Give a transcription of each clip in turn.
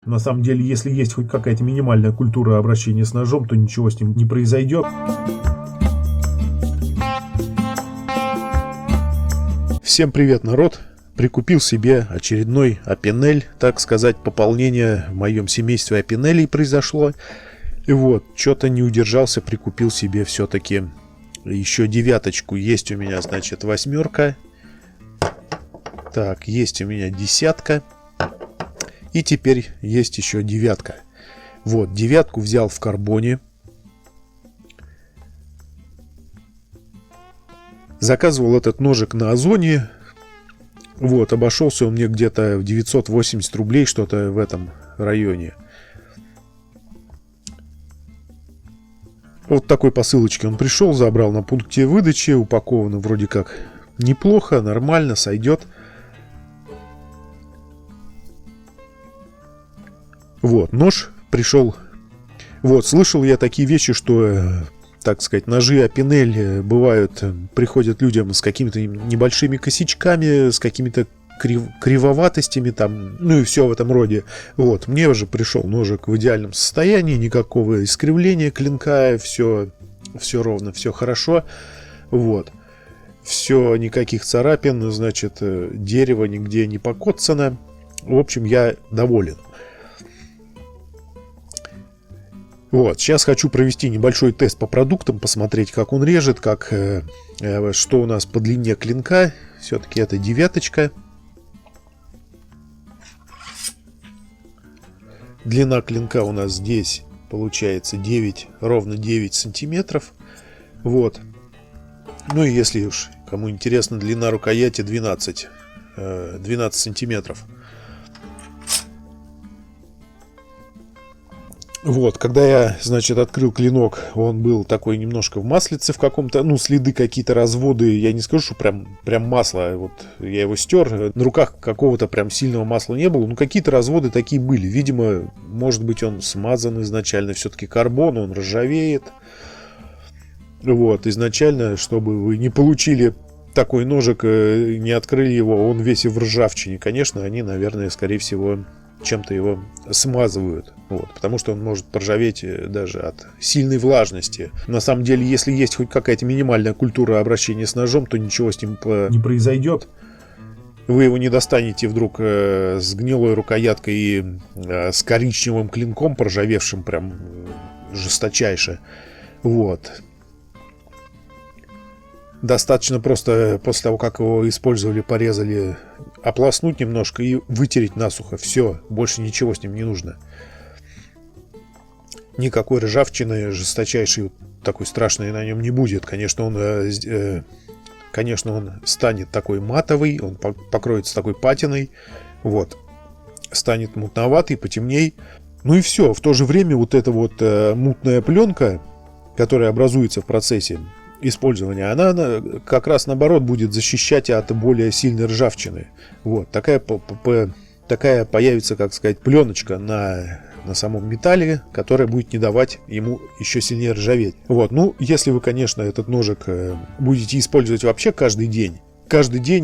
На самом деле, если есть хоть какая-то минимальная культура обращения с ножом, то ничего с ним не произойдет. Всем привет, народ! Прикупил себе очередной опинель, так сказать, пополнение в моем семействе опинелей произошло. И вот, что-то не удержался, прикупил себе все-таки еще девяточку. Есть у меня, значит, восьмерка. Так, есть у меня десятка. И теперь есть еще девятка. Вот, девятку взял в карбоне. Заказывал этот ножик на Озоне. Вот, обошелся он мне где-то в 980 рублей, что-то в этом районе. Вот такой посылочки он пришел, забрал на пункте выдачи. Упаковано вроде как неплохо, нормально, сойдет. Вот, нож пришел. Вот, слышал я такие вещи, что, так сказать, ножи опинель бывают, приходят людям с какими-то небольшими косячками, с какими-то кривоватостями там, ну и все в этом роде. Вот, мне уже пришел ножик в идеальном состоянии, никакого искривления клинка, все ровно, все хорошо. Вот, все, никаких царапин, значит, дерево нигде не покоцано. В общем, я доволен. Вот, сейчас хочу провести небольшой тест по продуктам, посмотреть, как он режет, что у нас по длине клинка. Все-таки это девяточка. Длина клинка у нас здесь получается ровно 9 сантиметров. Вот. Ну и если уж кому интересно, длина рукояти 12 сантиметров. Вот, когда я, значит, открыл клинок, он был такой немножко в маслице в каком-то, ну, следы какие-то, разводы, я не скажу, что прям масло, вот я его стер, на руках какого-то прям сильного масла не было, но какие-то разводы такие были, видимо, может быть, он смазан изначально, все-таки карбон, он ржавеет, вот, изначально, чтобы вы не получили такой ножик, не открыли его, он весь в ржавчине, конечно, они, наверное, скорее всего, чем-то его смазывают, вот, потому что он может поржаветь даже от сильной влажности. На самом деле, если есть хоть какая-то минимальная культура обращения с ножом, то ничего с ним не произойдет. Вы его не достанете вдруг с гнилой рукояткой и с коричневым клинком, поржавевшим прям жесточайше. Вот. Достаточно просто после того, как его использовали, порезали, ополоснуть немножко и вытереть насухо. Все, больше ничего с ним не нужно. Никакой ржавчины жесточайшей, такой страшной на нем не будет. Конечно, он станет такой матовый, он покроется такой патиной. Вот. Станет мутноватый, потемней. Ну и все. В то же время вот эта вот мутная пленка, которая образуется в процессе использования, она как раз наоборот будет защищать от более сильной ржавчины. Вот, такая появится, как сказать, пленочка на самом металле, которая будет не давать ему еще сильнее ржаветь. Вот, ну, если вы, конечно, этот ножик будете использовать вообще каждый день,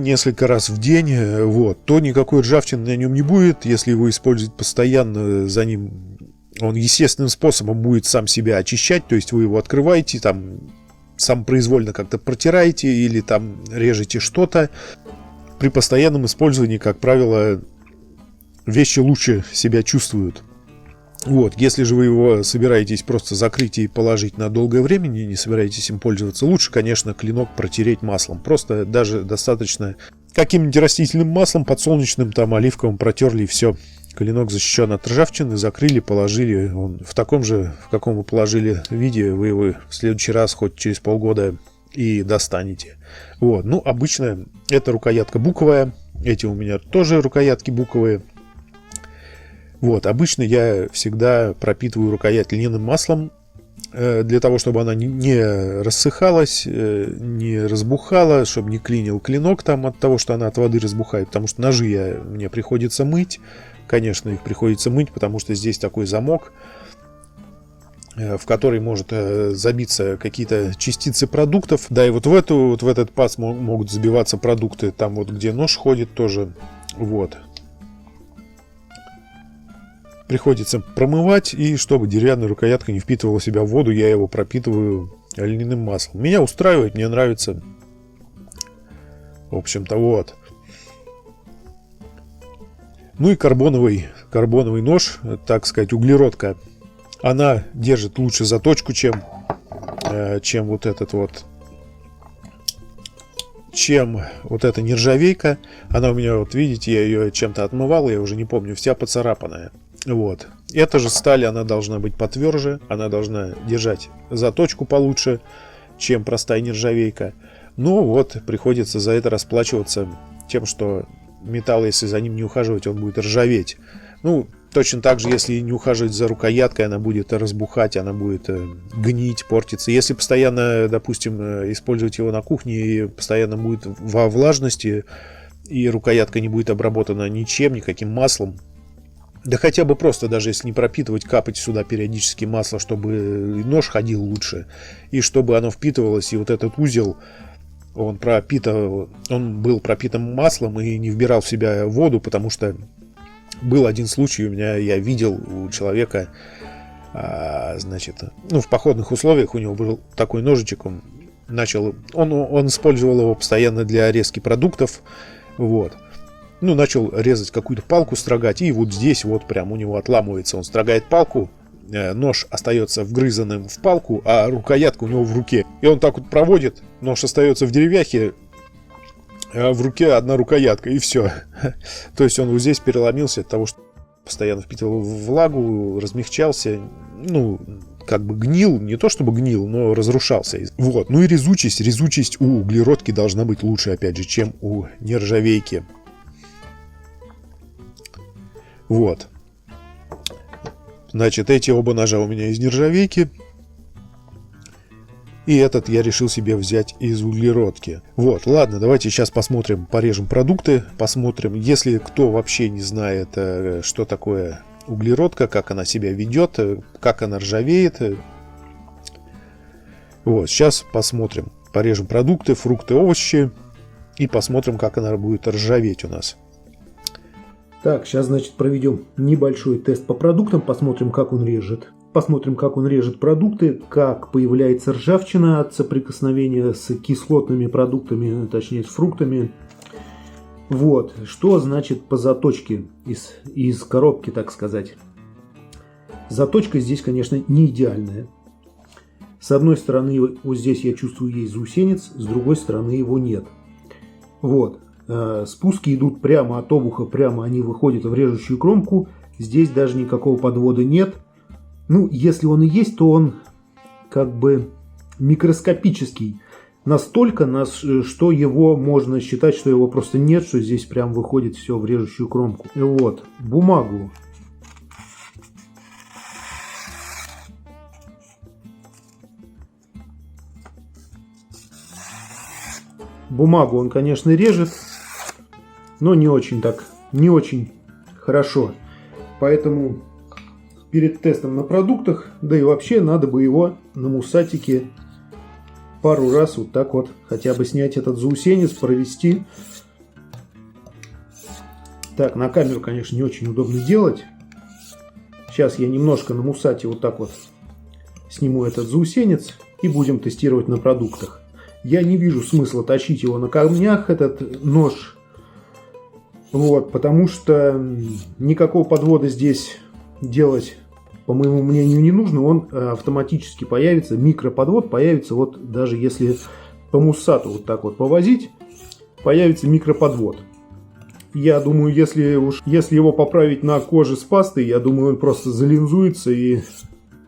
несколько раз в день, вот, то никакой ржавчины на нем не будет. Если его использовать постоянно, за ним он естественным способом будет сам себя очищать, то есть вы его открываете, там самопроизвольно как-то протираете или там режете что-то. При постоянном использовании, как правило, вещи лучше себя чувствуют. Вот, если же вы его собираетесь просто закрыть и положить на долгое время, не собираетесь им пользоваться, лучше, конечно, клинок протереть маслом. Просто даже достаточно каким-нибудь растительным маслом, подсолнечным, там, оливковым протерли и все. Клинок защищен от ржавчины, закрыли, положили. Он в таком же, в каком вы положили виде, вы его в следующий раз хоть через полгода и достанете. Вот. Ну, обычно это рукоятка буковая. Эти у меня тоже рукоятки буковые. Вот. Обычно я всегда пропитываю рукоять льняным маслом, для того, чтобы она не рассыхалась, не разбухала, чтобы не клинил клинок там от того, что она от воды разбухает. Потому что ножи мне приходится мыть. Конечно, их приходится мыть, потому что здесь такой замок, в который может забиться какие-то частицы продуктов. Да, и вот в этот паз могут забиваться продукты. Там вот, где нож ходит, тоже. Вот. приходится промывать, и чтобы деревянная рукоятка не впитывала в себя воду, я его пропитываю льняным маслом. Меня устраивает, мне нравится. В общем-то, вот. Ну и карбоновый нож, так сказать, углеродка. Она держит лучше заточку, чем вот этот вот, чем вот эта нержавейка. Она у меня, вот видите, я ее чем-то отмывал, я уже не помню, вся поцарапанная. Вот. Эта же сталь, она должна быть потверже, она должна держать заточку получше, чем простая нержавейка. Ну вот, приходится за это расплачиваться тем, что металл, если за ним не ухаживать, он будет ржаветь. Ну, точно так же, если не ухаживать за рукояткой, она будет разбухать, она будет гнить, портиться. Если постоянно, допустим, использовать его на кухне и постоянно будет во влажности, и рукоятка не будет обработана ничем, никаким маслом, да хотя бы просто, даже если не пропитывать, капать сюда периодически масло, чтобы нож ходил лучше, и чтобы оно впитывалось, и вот этот узел, он был пропитан маслом и не вбирал в себя воду, потому что был один случай у меня, я видел у человека, значит, ну, в походных условиях у него был такой ножичек, он использовал его постоянно для резки продуктов, вот. Ну, начал резать какую-то палку, строгать, и вот здесь вот прям у него отламывается, он строгает палку, нож остается вгрызанным в палку, а рукоятка у него в руке. И он так вот проводит, нож остается в деревяхе, а в руке одна рукоятка, и все. То есть он вот здесь переломился от того, что постоянно впитывал влагу, размягчался, ну, как бы гнил, не то чтобы гнил, но разрушался. Вот. Ну и резучесть у углеродки должна быть лучше, опять же, чем у нержавейки. Вот. Значит, эти оба ножа у меня из нержавейки. И этот я решил себе взять из углеродки. Вот, ладно, давайте сейчас посмотрим, порежем продукты. Посмотрим, если кто вообще не знает, что такое углеродка, как она себя ведет, как она ржавеет. Вот, сейчас посмотрим. Порежем продукты, фрукты, овощи. И посмотрим, как она будет ржаветь у нас. Так, сейчас, значит, проведем небольшой тест по продуктам, посмотрим, как он режет. Посмотрим, как он режет продукты, как появляется ржавчина от соприкосновения с кислотными продуктами, точнее, с фруктами. Вот, что значит по заточке из коробки, так сказать. Заточка здесь, конечно, не идеальная. С одной стороны, вот здесь я чувствую, есть заусенец, с другой стороны его нет. Вот. Спуски идут прямо от обуха, прямо они выходят в режущую кромку. Здесь даже никакого подвода нет. Ну, если он и есть, то он как бы микроскопический. Настолько, что его можно считать, что его просто нет, что здесь прям выходит все в режущую кромку. Вот, бумагу. Бумагу он, конечно, режет, но не очень хорошо. Поэтому перед тестом на продуктах, да и вообще надо бы его на мусатике пару раз вот так вот хотя бы снять этот заусенец, провести. Так, на камеру, конечно, не очень удобно делать. Сейчас я немножко на мусате вот так вот сниму этот заусенец и будем тестировать на продуктах. Я не вижу смысла тащить его на камнях, этот нож. Вот, потому что никакого подвода здесь делать, по моему мнению, не нужно. Он автоматически появится, микроподвод появится, вот даже если по муссату вот так вот повозить, появится микроподвод. Я думаю, если его поправить на коже с пастой, я думаю, он просто залинзуется и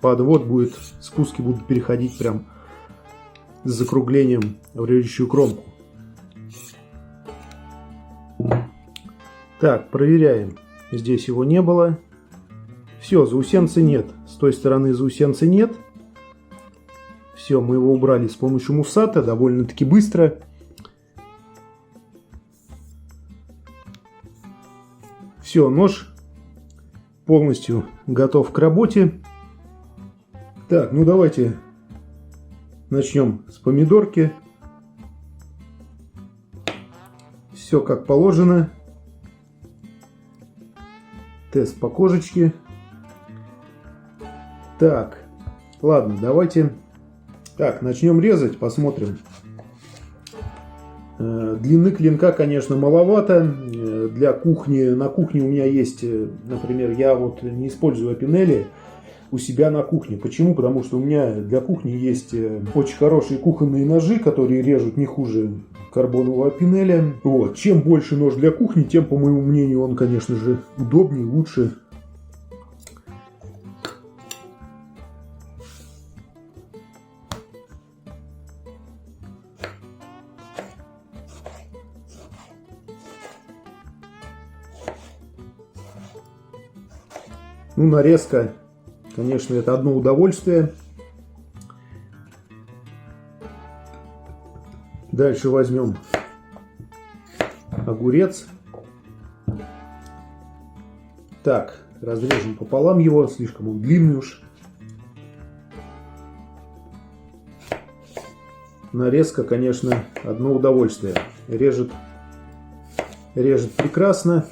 подвод будет, спуски будут переходить прям с закруглением в режущую кромку. Так, проверяем. Здесь его не было. Все, заусенца нет. С той стороны заусенца нет. Все, мы его убрали с помощью муссата довольно-таки быстро. Все, нож полностью готов к работе. Так, ну давайте начнем с помидорки. Все как положено. Тест по кожечке. Так, ладно, давайте... Так, начнем резать, посмотрим. Длины клинка, конечно, маловато. Для кухни, на кухне у меня есть, например, я вот не использую опинели у себя на кухне. Почему? Потому что у меня для кухни есть очень хорошие кухонные ножи, которые режут не хуже карбонового опинеля. Вот. Чем больше нож для кухни, тем, по моему мнению, он, конечно же, удобнее, лучше. Ну, нарезка, конечно, это одно удовольствие. Дальше возьмем огурец. Так, разрежем пополам его, слишком он длинный уж. Нарезка, конечно, одно удовольствие. Режет прекрасно.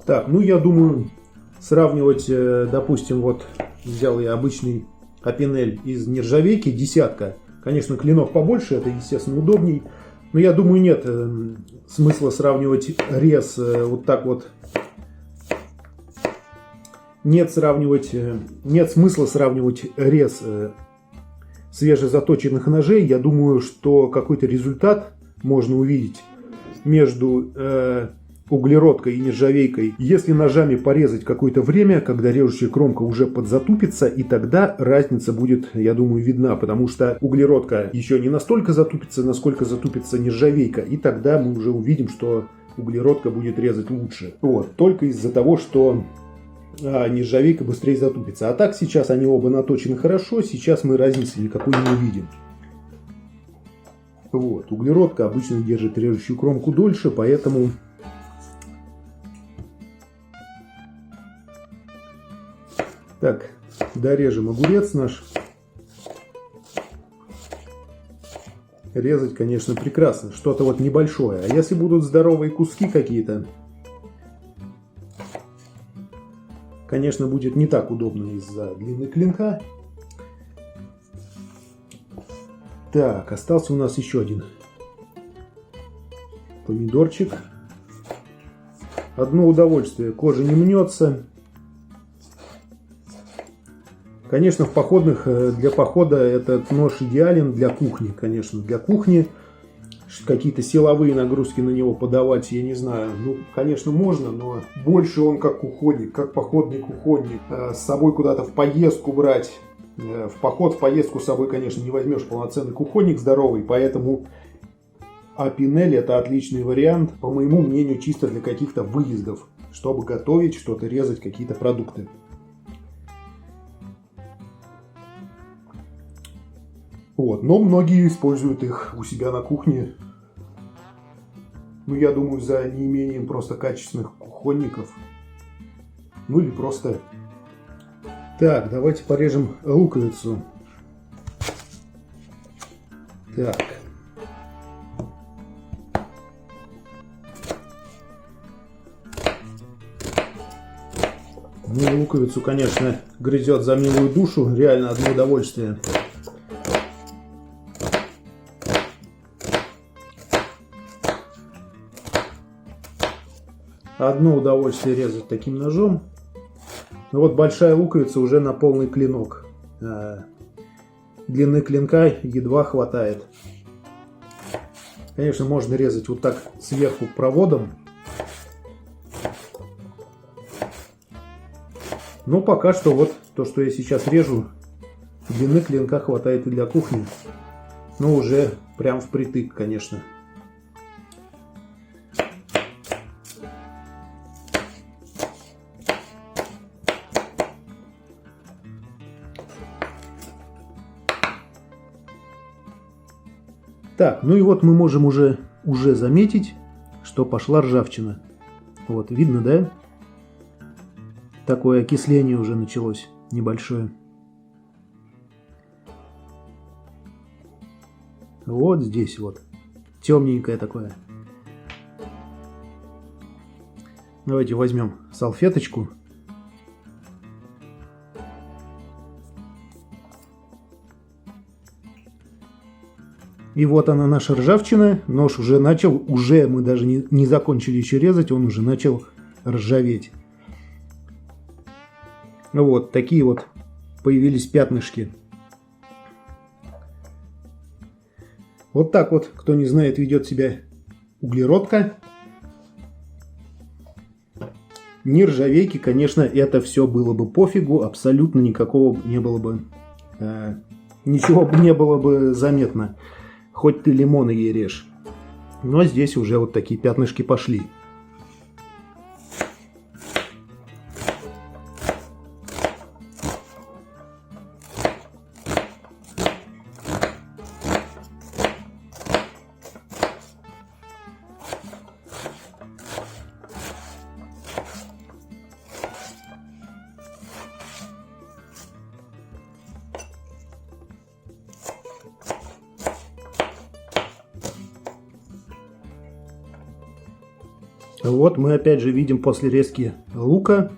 Так, ну я думаю, сравнивать, допустим, вот взял я обычный опинель из нержавейки, десятка. Конечно, клинок побольше, это, естественно, удобней. Но я думаю, нет смысла сравнивать рез вот так вот. Нет смысла сравнивать рез свежезаточенных ножей. Я думаю, что какой-то результат можно увидеть между углеродкой и нержавейкой, если ножами порезать какое-то время, когда режущая кромка уже подзатупится, и тогда разница будет, я думаю, видна, потому что углеродка еще не настолько затупится, насколько затупится нержавейка, и тогда мы уже увидим, что углеродка будет резать лучше. Вот, только из-за того, что нержавейка быстрее затупится. А так сейчас они оба наточены хорошо, сейчас мы разницы никакой не увидим. Вот, углеродка обычно держит режущую кромку дольше, поэтому... Так, дорежем огурец наш. Резать, конечно, прекрасно. Что-то вот небольшое. А если будут здоровые куски какие-то, конечно, будет не так удобно из-за длины клинка. Так, остался у нас еще один помидорчик. Одно удовольствие. Кожа не мнется. Конечно, для похода этот нож идеален для кухни, конечно. Для кухни какие-то силовые нагрузки на него подавать, я не знаю. Ну, конечно, можно, но больше он как кухонник, как походный кухонник. С собой куда-то в поездку брать. В поездку с собой, конечно, не возьмешь полноценный кухонник здоровый, поэтому опинель это отличный вариант, по моему мнению, чисто для каких-то выездов, чтобы готовить, что-то резать, какие-то продукты. Вот. Но многие используют их у себя на кухне. Ну, я думаю, за неимением просто качественных кухонников. Ну, или просто... Так, давайте порежем луковицу. Так. Ну, луковицу, конечно, грызет за милую душу. Реально одно удовольствие. Одно удовольствие резать таким ножом. Но вот большая луковица уже на полный клинок. Длины клинка едва хватает. Конечно, можно резать вот так сверху проводом. Но пока что вот то, что я сейчас режу, длины клинка хватает и для кухни. Но уже прям впритык, конечно. Так, ну и вот мы можем уже заметить, что пошла ржавчина. Вот, видно, да? такое окисление уже началось небольшое. Вот здесь вот. Темненькое такое. Давайте возьмем салфеточку. И вот она, наша ржавчина. Нож уже начал, мы даже не закончили еще резать, он уже начал ржаветь. Вот такие вот появились пятнышки. Вот так вот, кто не знает, ведет себя углеродка. Нержавейки, конечно, это все было бы пофигу, абсолютно никакого не было бы, ничего не было бы заметно. Хоть ты лимоны ей режь. Но здесь уже вот такие пятнышки пошли. Вот мы опять же видим, после резки лука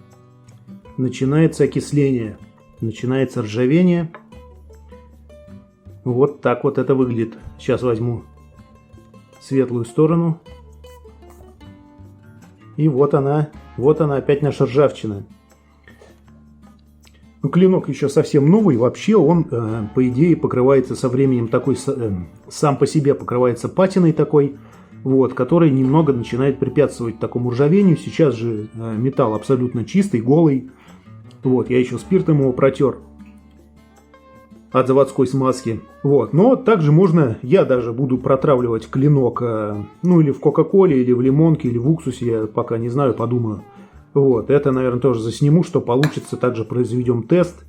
начинается окисление, начинается ржавение. Вот так вот это выглядит. Сейчас возьму светлую сторону. И вот она опять наша ржавчина. Ну, клинок еще совсем новый, вообще он, по идее, покрывается со временем такой, сам по себе покрывается патиной такой, вот, который немного начинает препятствовать такому ржавению. Сейчас же металл абсолютно чистый, голый. Вот, я еще спиртом его протер от заводской смазки. Вот, но также можно, я даже буду протравливать клинок, ну, или в Кока-Коле, или в лимонке, или в уксусе, я пока не знаю, подумаю. Вот, это, наверное, тоже засниму, что получится. Также произведем тест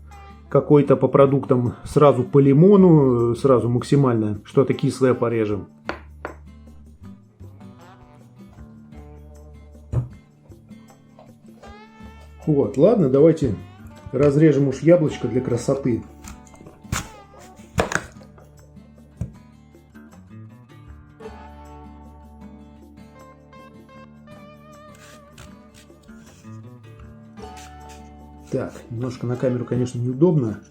какой-то по продуктам, сразу по лимону, сразу максимально, что-то кислое порежем. Вот, ладно, давайте разрежем уж яблочко для красоты. Так, немножко на камеру, конечно, неудобно.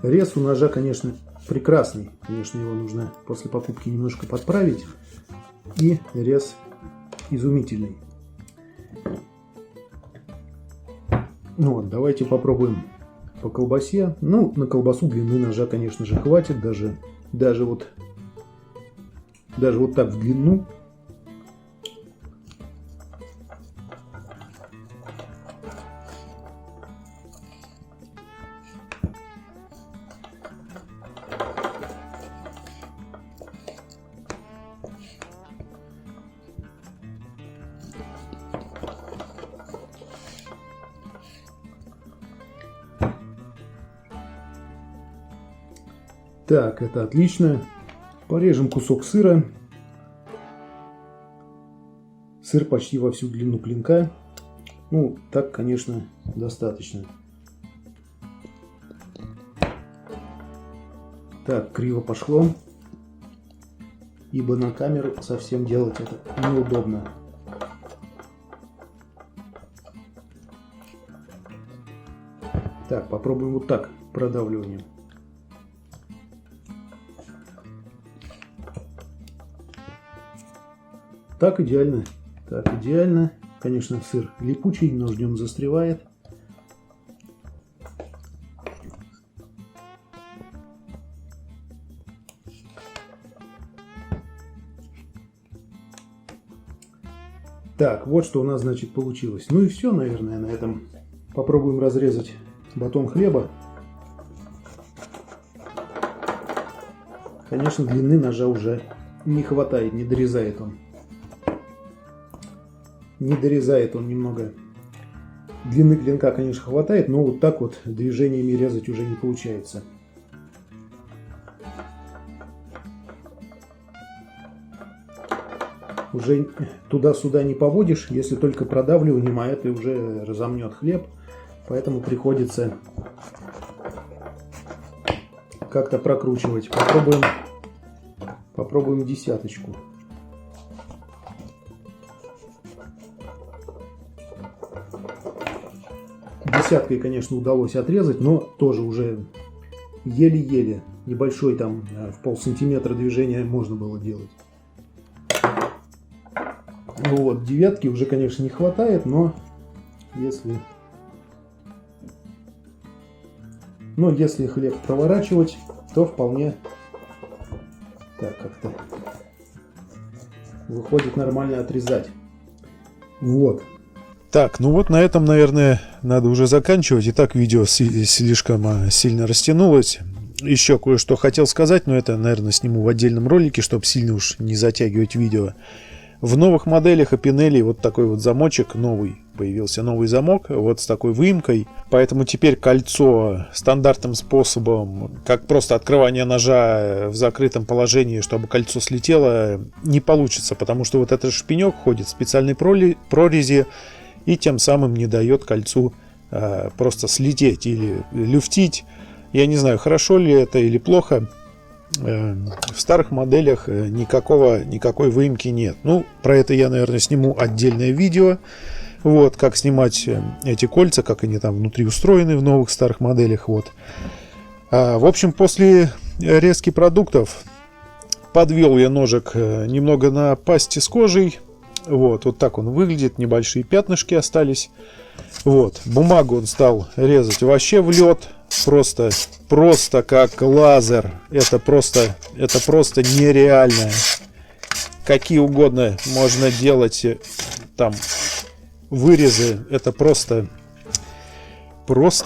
Рез у ножа, конечно, прекрасный. Конечно, его нужно после покупки немножко подправить. И рез изумительный. Ну вот, давайте попробуем по колбасе. Ну, на колбасу длины ножа, конечно же, хватит. Даже вот так в длину. Так, это отлично. Порежем кусок сыра. Сыр почти во всю длину клинка. Ну, так, конечно, достаточно. Так, криво пошло. Ибо на камеру совсем делать это неудобно. Так, попробуем вот так, продавливанием. Так идеально. Так идеально. Конечно, сыр липучий, но в нем застревает. Так, вот что у нас, значит, получилось. Ну и все, наверное, на этом. Попробуем разрезать батон хлеба. Конечно, длины ножа уже не хватает, не дорезает он. Не дорезает он немного. Длины клинка, конечно, хватает, но вот так вот движениями резать уже не получается. уже туда-сюда не поводишь, если только продавливанием, а это уже разомнет хлеб. Поэтому приходится как-то прокручивать. Попробуем десяточку. Десяткой, конечно, удалось отрезать, но тоже уже еле-еле. Небольшой там в полсантиметра движения можно было делать. Ну вот, девятки уже, конечно, не хватает, но если хлеб проворачивать, то вполне так как-то выходит нормально отрезать. Вот. Так, ну вот на этом, наверное, надо уже заканчивать. И так видео слишком сильно растянулось. Еще кое-что хотел сказать, но это, наверное, сниму в отдельном ролике, чтобы сильно уж не затягивать видео. В новых моделях Апинелли вот такой вот замочек новый. Появился новый замок вот с такой выемкой. Поэтому теперь кольцо стандартным способом, как просто открывание ножа в закрытом положении, чтобы кольцо слетело, не получится. Потому что вот этот шпинек ходит в специальной прорези и тем самым не дает кольцу просто слететь или люфтить. Я не знаю, хорошо ли это или плохо. В старых моделях никакой выемки нет. Ну, про это я, наверное, сниму отдельное видео. Вот, как снимать эти кольца, как они там внутри устроены в новых старых моделях. Вот. В общем, после резки продуктов подвел я ножик немного на пасте с кожей. Вот так он выглядит, небольшие пятнышки остались. Вот, бумагу он стал резать вообще в лед. Просто как лазер. Это просто нереально. Какие угодно можно делать там вырезы. Это просто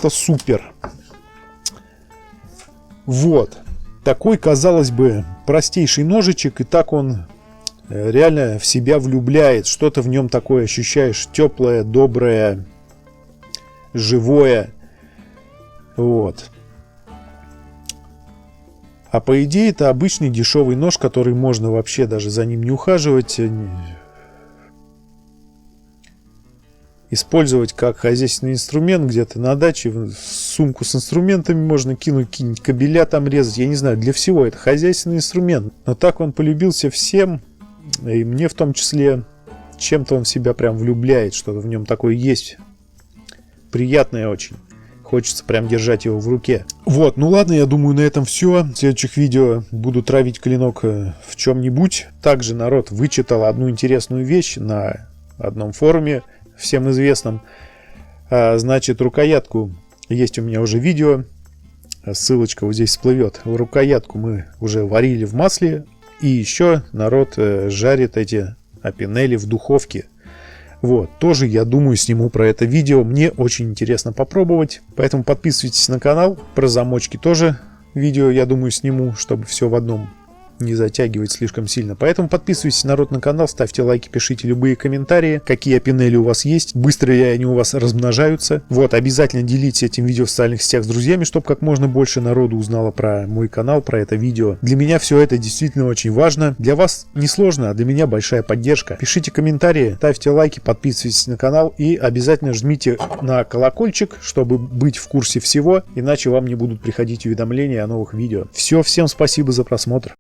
супер. Вот. Такой, казалось бы, простейший ножичек. И так он реально в себя влюбляет. Что-то в нем такое ощущаешь. Теплое, доброе, живое. Вот. А по идее это обычный дешевый нож, который можно вообще даже за ним не ухаживать. Использовать как хозяйственный инструмент где-то на даче. В сумку с инструментами можно кинуть, какие-нибудь кабеля там резать. Я не знаю, для всего это хозяйственный инструмент. Но так он полюбился всем. И мне в том числе. Чем-то он в себя прям влюбляет. Что-то в нем такое есть. Приятное очень. Хочется прям держать его в руке. Вот, ну ладно, я думаю, на этом все. В следующих видео буду травить клинок в чем-нибудь. Также народ вычитал одну интересную вещь на одном форуме, всем известном. Значит, рукоятку, есть у меня уже видео, ссылочка вот здесь всплывет. Рукоятку мы уже варили в масле. И еще народ жарит эти Апинелли в духовке. Вот, тоже, я думаю, сниму про это видео. Мне очень интересно попробовать. Поэтому подписывайтесь на канал. Про замочки тоже видео, я думаю, сниму, чтобы все в одном не затягивать слишком сильно. Поэтому подписывайтесь, народ, на канал, ставьте лайки, пишите любые комментарии, какие Апинелли у вас есть, быстро ли они у вас размножаются. Вот, обязательно делитесь этим видео в социальных сетях с друзьями, чтобы как можно больше народу узнало про мой канал, про это видео. Для меня все это действительно очень важно. Для вас не сложно, а для меня большая поддержка. Пишите комментарии, ставьте лайки, подписывайтесь на канал и обязательно жмите на колокольчик, чтобы быть в курсе всего, иначе вам не будут приходить уведомления о новых видео. Все, всем спасибо за просмотр.